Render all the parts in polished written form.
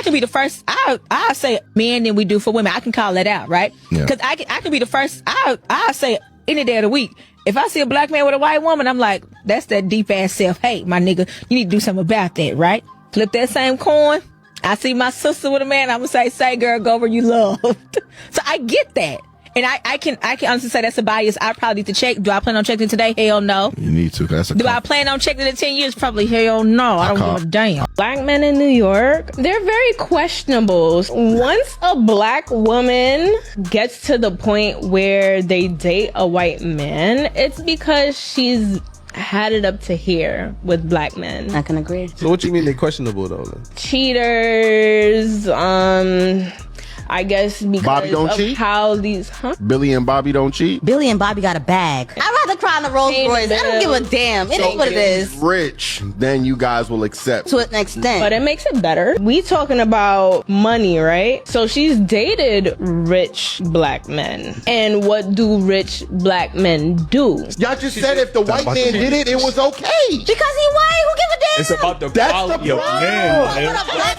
can be the first. I'll say men than we do for women. I can call that out, right? Because I can be the first. I'll say any day of the week. If I see a black man with a white woman, I'm like, that's that deep ass self-hate, my nigga. You need to do something about that, right? Flip that same coin. I see my sister with a man, I'm gonna say girl, go where you loved. So I get that. And I can honestly say that's a bias I probably need to check. Do I plan on checking today? Hell no. You need to. Do I plan on checking it in 10 years? Probably hell no. I don't give a damn. Black men in New York, they're very questionable. Once a black woman gets to the point where they date a white man, it's because she's had it up to here with black men. I can agree. So what you mean they questionable though? Cheaters, I guess because Bobby don't of cheat? how these... Billy and Bobby don't cheat? Billy and Bobby got a bag. I'd rather cry in the Rolls Royce. I don't give a damn. It is what it is. Rich, then you guys will accept. To an extent. But it makes it better. We talking about money, right? So she's dated rich black men. And what do rich black men do? Y'all just said if the white man did it, it was okay. Because he white, who give a damn? It's about the That's quality the of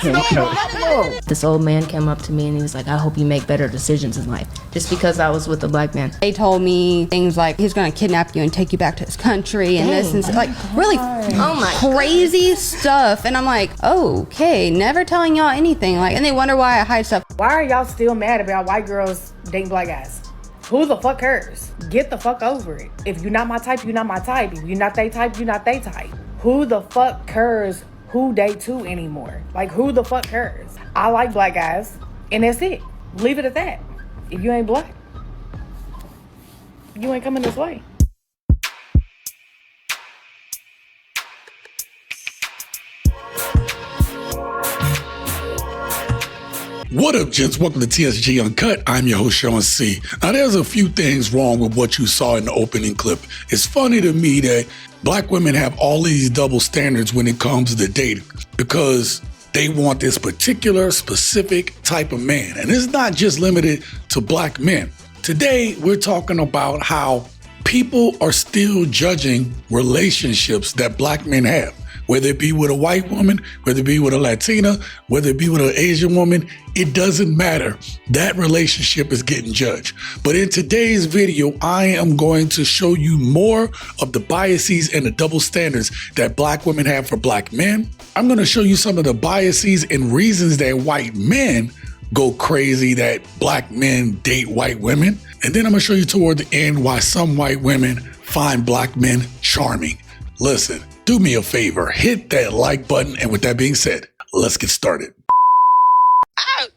man. This old man came up to me and he was like, I hope you make better decisions in life. Just because I was with a black man. They told me things like he's gonna kidnap you and take you back to his country and this and like really crazy stuff. And I'm like, okay, never telling y'all anything. Like, and they wonder why I hide stuff. Why are y'all still mad about white girls dating black guys? Who the fuck cares? Get the fuck over it. If you're not my type, you're not my type. If you're not they type, you're not they type. Who the fuck cares who they to anymore? Like, who the fuck cares? I like black guys, and that's it. Leave it at that. If you ain't black, you ain't coming this way. What up, gents? Welcome to TSG Uncut. I'm your host, Shaun C. Now, there's a few things wrong with what you saw in the opening clip. It's funny to me that black women have all these double standards when it comes to dating because they want this particular specific type of man. And it's not just limited to black men. Today, we're talking about how people are still judging relationships that black men have, whether it be with a white woman, whether it be with a Latina, whether it be with an Asian woman, it doesn't matter. That relationship is getting judged. But in today's video, I am going to show you more of the biases and the double standards that black women have for black men. I'm going to show you some of the biases and reasons that white men go crazy that black men date white women. And then I'm going to show you toward the end why some white women find black men charming. Listen, do me a favor, hit that like button. And with that being said, let's get started.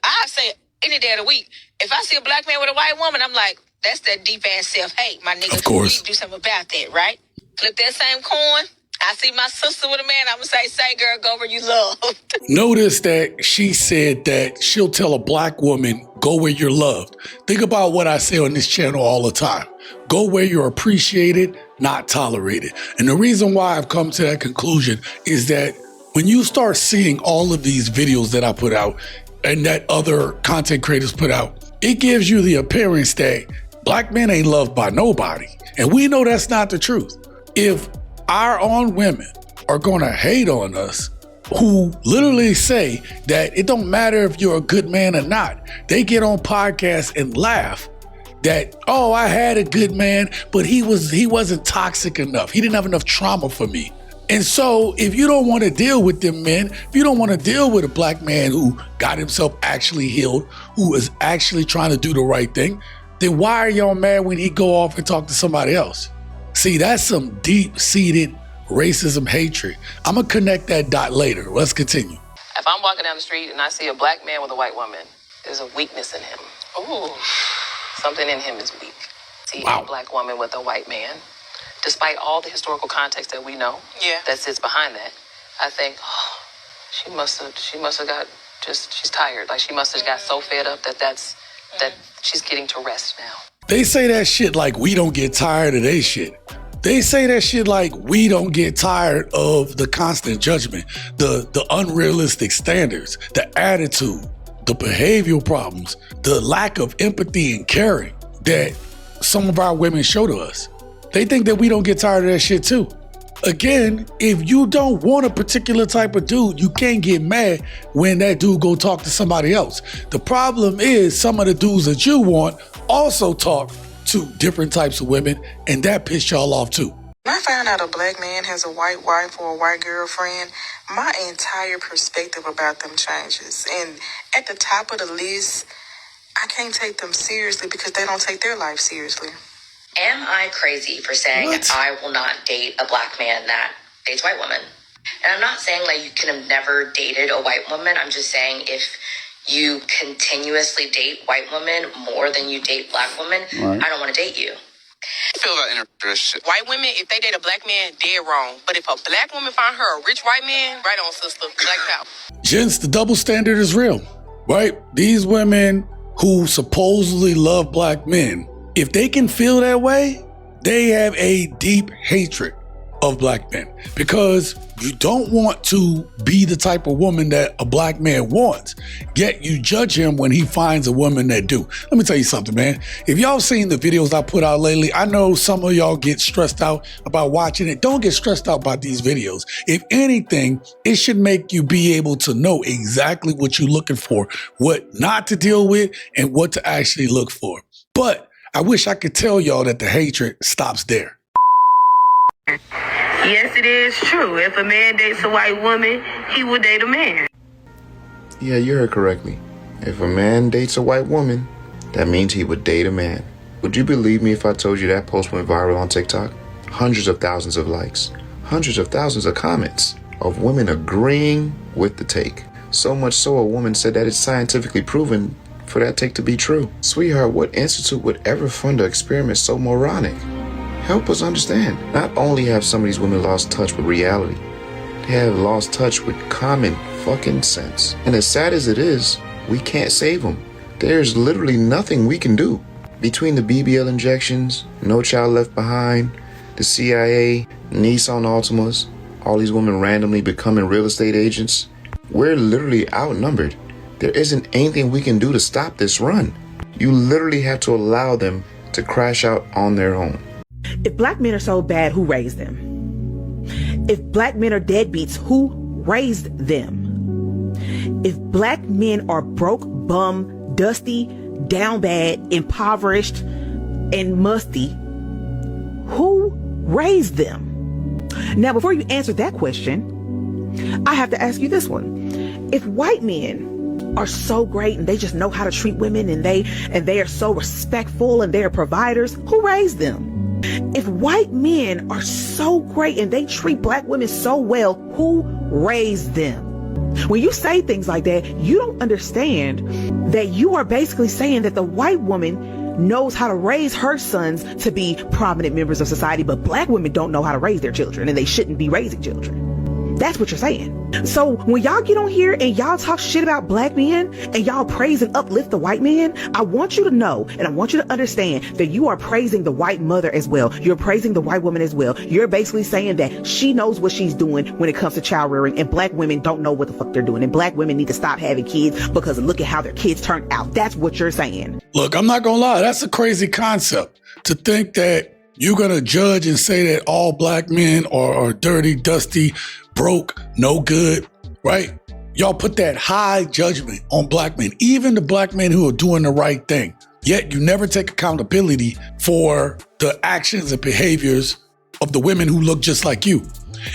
I say any day of the week. If I see a black man with a white woman, I'm like, that's that deep ass self-hate, my nigga. Of course. You need to do something about that, right? Flip that same coin. I see my sister with a man, I'm gonna say girl, go where you loved. Notice that she said that she'll tell a black woman, go where you're loved. Think about what I say on this channel all the time. Go where you're appreciated, not tolerated. And the reason why I've come to that conclusion is that when you start seeing all of these videos that I put out and that other content creators put out, it gives you the appearance that black men ain't loved by nobody. And we know that's not the truth. If our own women are gonna hate on us, who literally say that it don't matter if you're a good man or not, they get on podcasts and laugh that, oh, I had a good man, but he wasn't toxic enough. He didn't have enough trauma for me. And so if you don't want to deal with them men, if you don't want to deal with a black man who got himself actually healed, who is actually trying to do the right thing, then why are y'all mad when he go off and talk to somebody else? See, that's some deep-seated racism hatred. I'm going to connect that dot later. Let's continue. If I'm walking down the street and I see a black man with a white woman, there's a weakness in him. Ooh, something in him is weak. See a black woman with a white man, despite all the historical context that we know that sits behind that, I think, oh, she must have got she's tired. Like she must have got so fed up that she's getting to rest now. They say that shit like we don't get tired of they shit. They say that shit like we don't get tired of the constant judgment, the unrealistic standards, the attitude, the behavioral problems, the lack of empathy and caring that some of our women show to us. They think that we don't get tired of that shit too. again, if you don't want a particular type of dude, you can't get mad when that dude go talk to somebody else. The problem is some of the dudes that you want also talk to different types of women, and that piss y'all off too. When I found out a black man has a white wife or a white girlfriend, my entire perspective about them changes. And at the top of the list, I can't take them seriously because they don't take their life seriously. Am I crazy for saying I will not date a black man that dates white women? And I'm not saying like you can have never dated a white woman. I'm just saying if you continuously date white women more than you date black women, I don't want to date you. I feel about interest. White women, if they date a black man, dead wrong. But if a black woman find her a rich white man, right on, sister. Black power. Gents, the double standard is real, right? These women who supposedly love black men, if they can feel that way, they have a deep hatred of black men because you don't want to be the type of woman that a black man wants, yet you judge him when he finds a woman that do. Let me tell you something, man. If y'all seen the videos I put out lately, I know some of y'all get stressed out about watching it. Don't get stressed out by these videos. If anything, it should make you be able to know exactly what you're looking for, what not to deal with, and what to actually look for. But I wish I could tell y'all that the hatred stops there. Yes, it is true. If a man dates a white woman, he will date a man. Yeah, you heard correctly. If a man dates a white woman, that means he would date a man. Would you believe me if I told you that post went viral on TikTok? Hundreds of thousands of likes, hundreds of thousands of comments of women agreeing with the take. So much so a woman said that it's scientifically proven for that take to be true. Sweetheart, what institute would ever fund an experiment so moronic? Help us understand. Not only have some of these women lost touch with reality, they have lost touch with common fucking sense. And as sad as it is, we can't save them. There's literally nothing we can do. Between the BBL injections, No Child Left Behind, the CIA, Nissan Altimas, all these women randomly becoming real estate agents, we're literally outnumbered. There isn't anything we can do to stop this run. You literally have to allow them to crash out on their own. If black men are so bad, who raised them? If black men are deadbeats, who raised them? If black men are broke, bum, dusty, down bad, impoverished, and musty, who raised them? Now, before you answer that question, I have to ask you this one. If white men are so great and they just know how to treat women and they are so respectful and they are providers, who raised them? If white men are so great and they treat black women so well, who raised them? When you say things like that, you don't understand that you are basically saying that the white woman knows how to raise her sons to be prominent members of society, but black women don't know how to raise their children and they shouldn't be raising children. That's what you're saying. So when y'all get on here and y'all talk shit about black men and y'all praise and uplift the white man, I want you to know and I want you to understand that you are praising the white mother as well. You're praising the white woman as well. You're basically saying that she knows what she's doing when it comes to child rearing and black women don't know what the fuck they're doing. And black women need to stop having kids because look at how their kids turned out. That's what you're saying. Look, I'm not gonna lie. That's a crazy concept to think that you're gonna judge and say that all black men are dirty, dusty, broke, no good, right? Y'all put that high judgment on black men, even the black men who are doing the right thing. Yet you never take accountability for the actions and behaviors of the women who look just like you.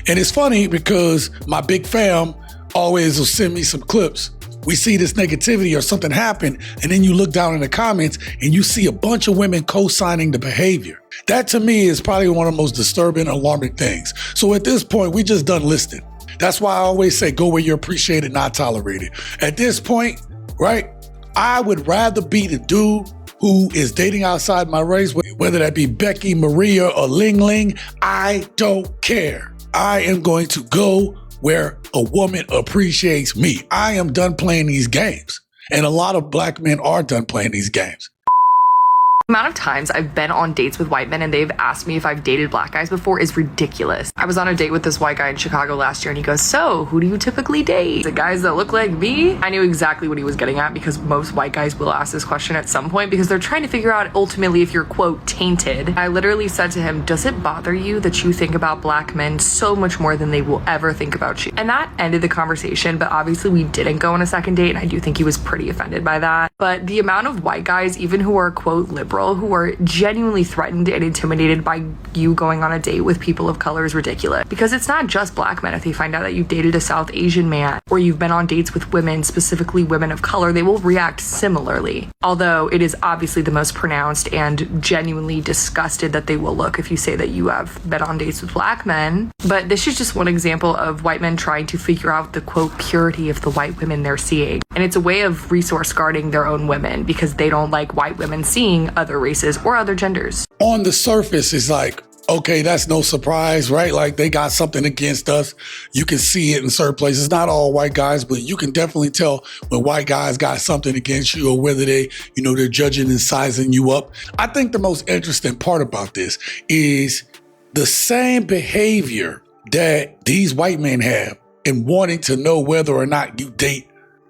And it's funny because my big fam always will send me some clips. We see this negativity or something happen, and then you look down in the comments and you see a bunch of women co-signing the behavior. That to me is probably one of the most disturbing, alarming things. So at this point, we just done listing. That's why I always say, go where you're appreciated, not tolerated. At this point, right, I would rather be the dude who is dating outside my race, whether that be Becky, Maria, or Ling Ling. I don't care. I am going to go where a woman appreciates me. I am done playing these games. And a lot of black men are done playing these games. The amount of times I've been on dates with white men and they've asked me if I've dated black guys before is ridiculous. I was on a date with this white guy in Chicago last year and he goes, so who do you typically date? The guys that look like me? I knew exactly what he was getting at because most white guys will ask this question at some point because they're trying to figure out ultimately if you're, quote, tainted. I literally said to him, does it bother you that you think about black men so much more than they will ever think about you? And that ended the conversation, but obviously we didn't go on a second date and I do think he was pretty offended by that. But the amount of white guys, even who are, quote, liberal, who are genuinely threatened and intimidated by you going on a date with people of color is ridiculous. Because it's not just black men. If they find out that you've dated a South Asian man or you've been on dates with women, specifically women of color, they will react similarly. Although it is obviously the most pronounced and genuinely disgusted that they will look if you say that you have been on dates with black men. But this is just one example of white men trying to figure out the, quote, purity of the white women they're seeing. And it's a way of resource guarding their own women because they don't like white women seeing other races or other genders. On the surface, it's like, okay, that's no surprise, right? Like they got something against us. You can see it in certain places. Not all white guys, but you can definitely tell when white guys got something against you or whether they, they're judging and sizing you up. I think the most interesting part about this is the same behavior that these white men have in wanting to know whether or not you date,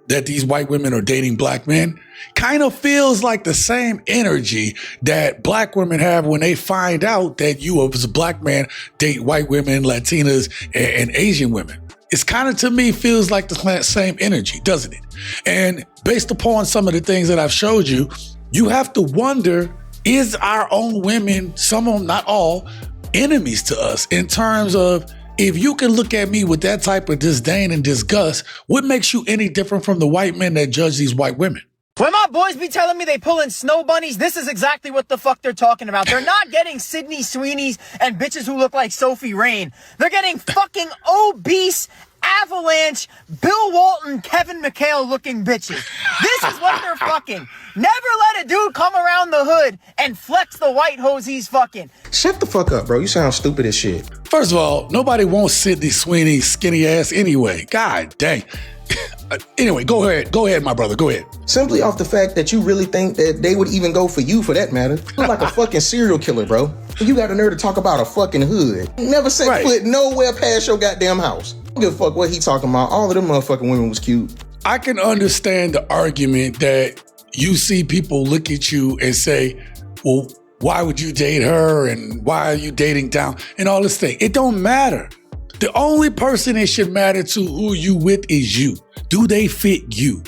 that these white women are dating black men, kind of feels like the same energy that black women have when they find out that you as a black man date white women, Latinas, and Asian women. It's kind of, to me, feels like the same energy, doesn't it? And based upon some of the things that I've showed you, you have to wonder, is our own women, some of them, not all, enemies to us in terms of, if you can look at me with that type of disdain and disgust, what makes you any different from the white men that judge these white women? When my boys be telling me they pulling snow bunnies, this is exactly what the fuck they're talking about. They're not getting Sydney Sweeney's and bitches who look like Sophie Rain. They're getting fucking obese, Avalanche, Bill Walton, Kevin McHale looking bitches. This is what they're fucking. Never let a dude come around the hood and flex the white hose he's fucking. Shut the fuck up, bro. You sound stupid as shit. First of all, nobody wants Sydney Sweeney's skinny ass anyway. God dang. Anyway, go ahead, my brother, go ahead. Simply off the fact that you really think that they would even go for you for that matter. You're like a fucking serial killer, bro. You got the nerve to talk about a fucking hood. Never set foot nowhere past your goddamn house. I don't give a fuck what he talking about. All of them motherfucking women was cute. I can understand the argument that you see people look at you and say, well, why would you date her and why are you dating down and all this thing. It don't matter. The only person it should matter to who you with is you. Do they fit you?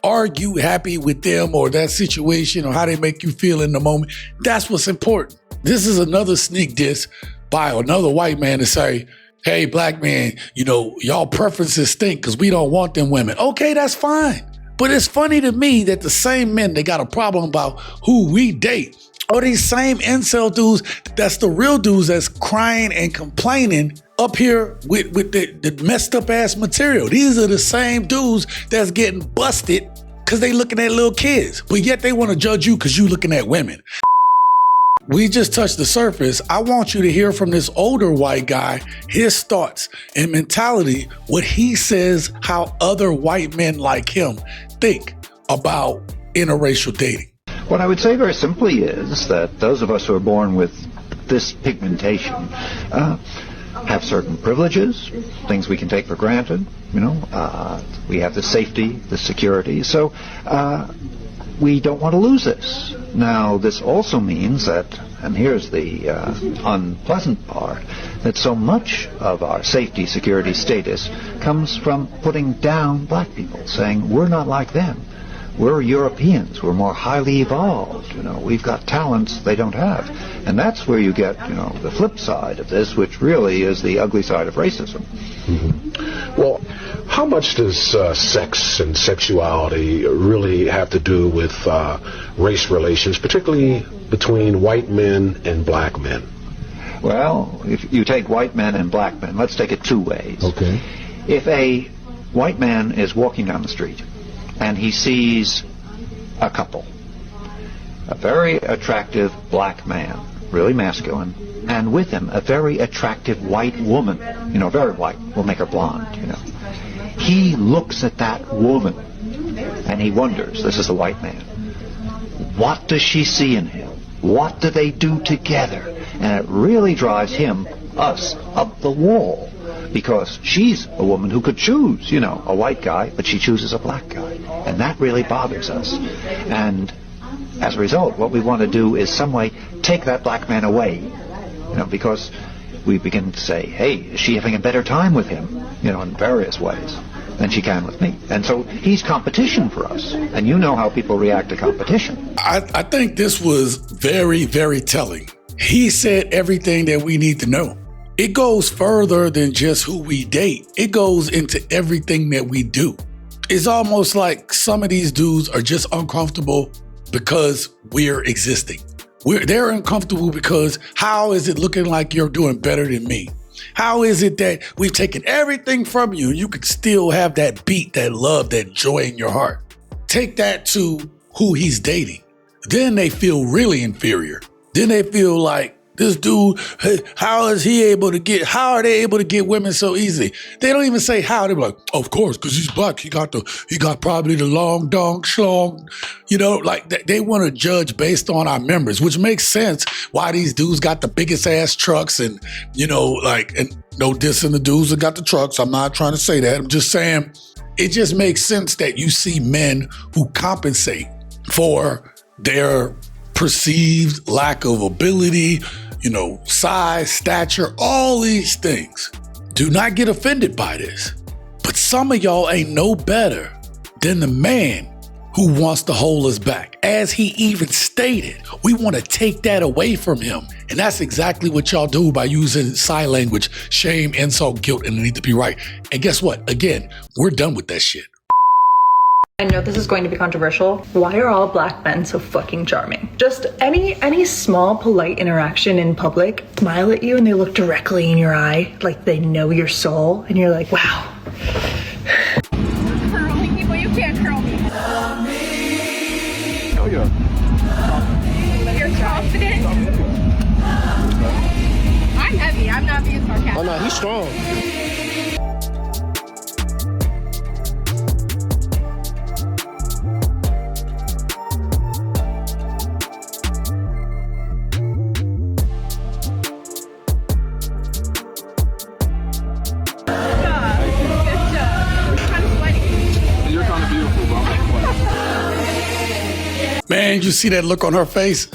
Are you happy with them or that situation or how they make you feel in the moment? That's what's important. This is another sneak diss by another white man to say, hey, black man, y'all preferences stink because we don't want them women. Okay, that's fine. But it's funny to me that the same men that got a problem about who we date are these same incel dudes, that's the real dudes that's crying and complaining up here with the messed up ass material. These are the same dudes that's getting busted because they looking at little kids, but yet they want to judge you because you looking at women. We just touched the surface. I want you to hear from this older white guy, his thoughts and mentality, what he says, how other white men like him think about interracial dating. What I would say very simply is that those of us who are born with this pigmentation have certain privileges, things we can take for granted, we have the safety, the security, so we don't want to lose this. Now, this also means that, and here's the unpleasant part, that so much of our safety, security status comes from putting down black people, saying we're not like them. We're Europeans. We're more highly evolved. We've got talents they don't have. And that's where you get, the flip side of this, which really is the ugly side of racism. Mm-hmm. Well, how much does sex and sexuality really have to do with race relations, particularly between white men and black men? Well, if you take white men and black men, let's take it two ways. Okay. If a white man is walking down the street and he sees a couple, a very attractive black man, really masculine, and with him a very attractive white woman, very white, we'll make her blonde, He looks at that woman and he wonders, this is the white man, what does she see in him what do they do together? And it really drives us, up the wall. Because she's a woman who could choose, you know, a white guy, but she chooses a black guy. And that really bothers us. And as a result, what we want to do is some way take that black man away. You know, because we begin to say, hey, is she having a better time with him? You know, in various ways than she can with me. And so he's competition for us. And you know how people react to competition. I think this was very, very telling. He said everything that we need to know. It goes further than just who we date. It goes into everything that we do. It's almost like some of these dudes are just uncomfortable because we're existing. They're uncomfortable because how is it looking like you're doing better than me? How is it that we've taken everything from you and you can still have that beat, that love, that joy in your heart? Take that to who he's dating. Then they feel really inferior. Then they feel like, this dude, hey, how are they able to get women so easily? They don't even say how. They're like, of course, because he's black. He got probably the long dong schlong. You know, like they want to judge based on our members, which makes sense why these dudes got the biggest ass trucks and, you know, like, and no dissing the dudes that got the trucks. I'm not trying to say that. I'm just saying it just makes sense that you see men who compensate for their perceived lack of ability, you know, size, stature, all these things. Do not get offended by this. But some of y'all ain't no better than the man who wants to hold us back. As he even stated, we want to take that away from him. And that's exactly what y'all do by using sign language, shame, insult, guilt, and the need to be right. And guess what? Again, we're done with that shit. I know this is going to be controversial. Why are all black men so fucking charming? Just any small polite interaction in public, smile at you and they look directly in your eye like they know your soul and you're like, wow. Curling people, you can't curl me. Oh yeah. You're confident. I'm heavy. I'm not being sarcastic. Oh no, he's strong. Man, you see that look on her face?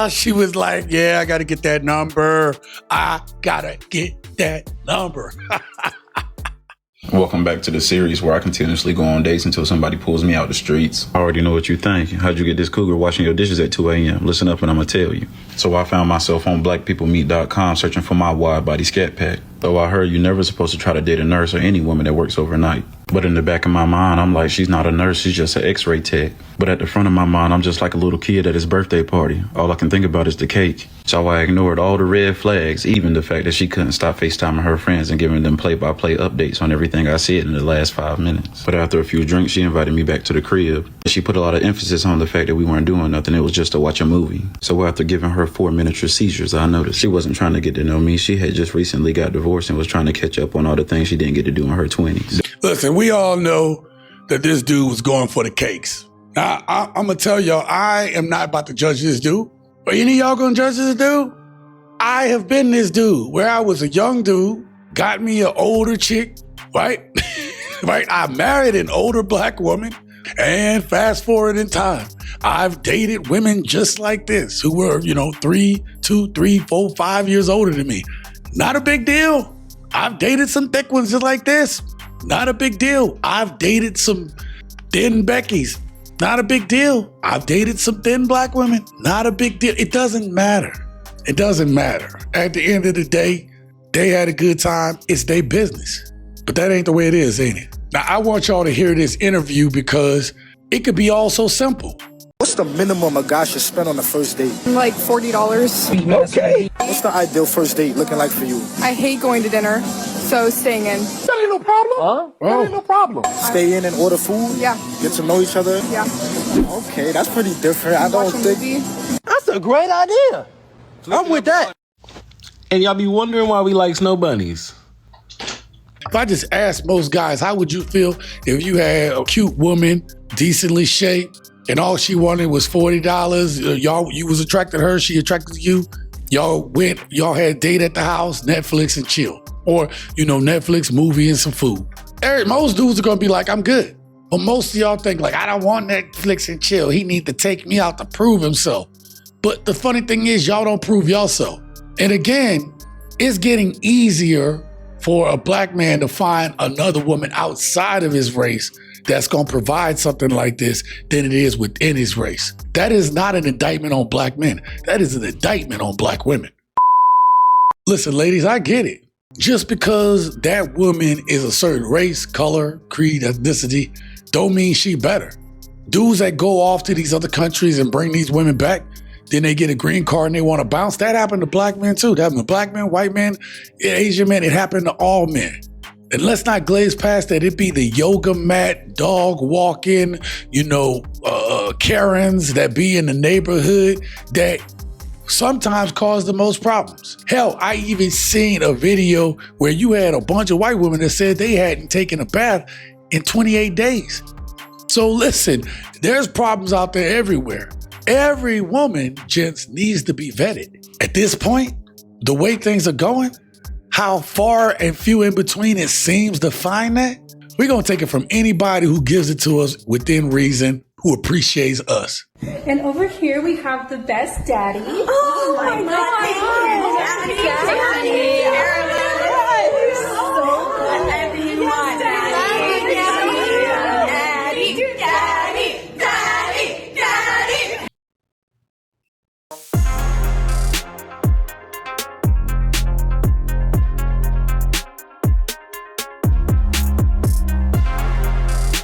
She was like, yeah, I gotta get that number. I gotta get that number. Welcome back to the series where I continuously go on dates until somebody pulls me out the streets. I already know what you think. How'd you get this cougar washing your dishes at 2 a.m.? Listen up and I'm gonna tell you. So I found myself on blackpeoplemeet.com searching for my wide body scat pack. Though I heard you're never supposed to try to date a nurse or any woman that works overnight. But in the back of my mind, I'm like, she's not a nurse, she's just an x-ray tech. But at the front of my mind, I'm just like a little kid at his birthday party. All I can think about is the cake. So I ignored all the red flags, even the fact that she couldn't stop FaceTiming her friends and giving them play-by-play updates on everything I said in the last 5 minutes. But after a few drinks, she invited me back to the crib. She put a lot of emphasis on the fact that we weren't doing nothing, it was just to watch a movie. So after giving her 4 miniature seizures, I noticed she wasn't trying to get to know me. She had just recently got divorced and was trying to catch up on all the things she didn't get to do in her 20s. Listen, we all know that this dude was going for the cakes. Now, I'm going to tell y'all, I am not about to judge this dude. Are any of y'all going to judge this dude? I have been this dude where I was a young dude, got me an older chick, right? Right? I married an older black woman, and fast forward in time, I've dated women just like this who were, 3, 2, 3, 4, 5 years older than me. Not a big deal. I've dated some thick ones just like this. Not a big deal. I've dated some thin Beckys. Not a big deal. I've dated some thin black women. Not a big deal. It doesn't matter. It doesn't matter. At the end of the day, they had a good time. It's their business. But that ain't the way it is, ain't it? Now, I want y'all to hear this interview because it could be all so simple. What's the minimum a guy should spend on a first date? Like $40. Okay. What's the ideal first date looking like for you? I hate going to dinner, so staying in. That ain't no problem. Huh? That ain't no problem. Stay in and order food? Yeah. Get to know each other? Yeah. Okay, that's pretty different. I don't think... That's a great idea. I'm with that. And y'all be wondering why we like snow bunnies. If I just asked most guys, how would you feel if you had a cute woman, decently shaped, and all she wanted was $40. You was attracted to her, she attracted to you. Y'all had a date at the house, Netflix and chill. Or, Netflix, movie, and some food. Most dudes are gonna be like, I'm good. But most of y'all think like, I don't want Netflix and chill. He need to take me out to prove himself. But the funny thing is, y'all don't prove yourself. And again, it's getting easier for a black man to find another woman outside of his race that's gonna provide something like this than it is within his race. That is not an indictment on black men. That is an indictment on black women. Listen, ladies, I get it. Just because that woman is a certain race, color, creed, ethnicity, don't mean she better. Dudes that go off to these other countries and bring these women back, then they get a green card and they want to bounce. That happened to black men too. That happened to black men, white men, Asian men. It happened to all men. And let's not glaze past that. It be the yoga mat, dog walking, Karens that be in the neighborhood that sometimes cause the most problems. Hell, I even seen a video where you had a bunch of white women that said they hadn't taken a bath in 28 days. So listen, there's problems out there everywhere. Every woman, gents, needs to be vetted. At this point, the way things are going, how far and few in between it seems to find that, we're going to take it from anybody who gives it to us within reason, who appreciates us. And over here we have the best daddy. Oh my God. Daddy.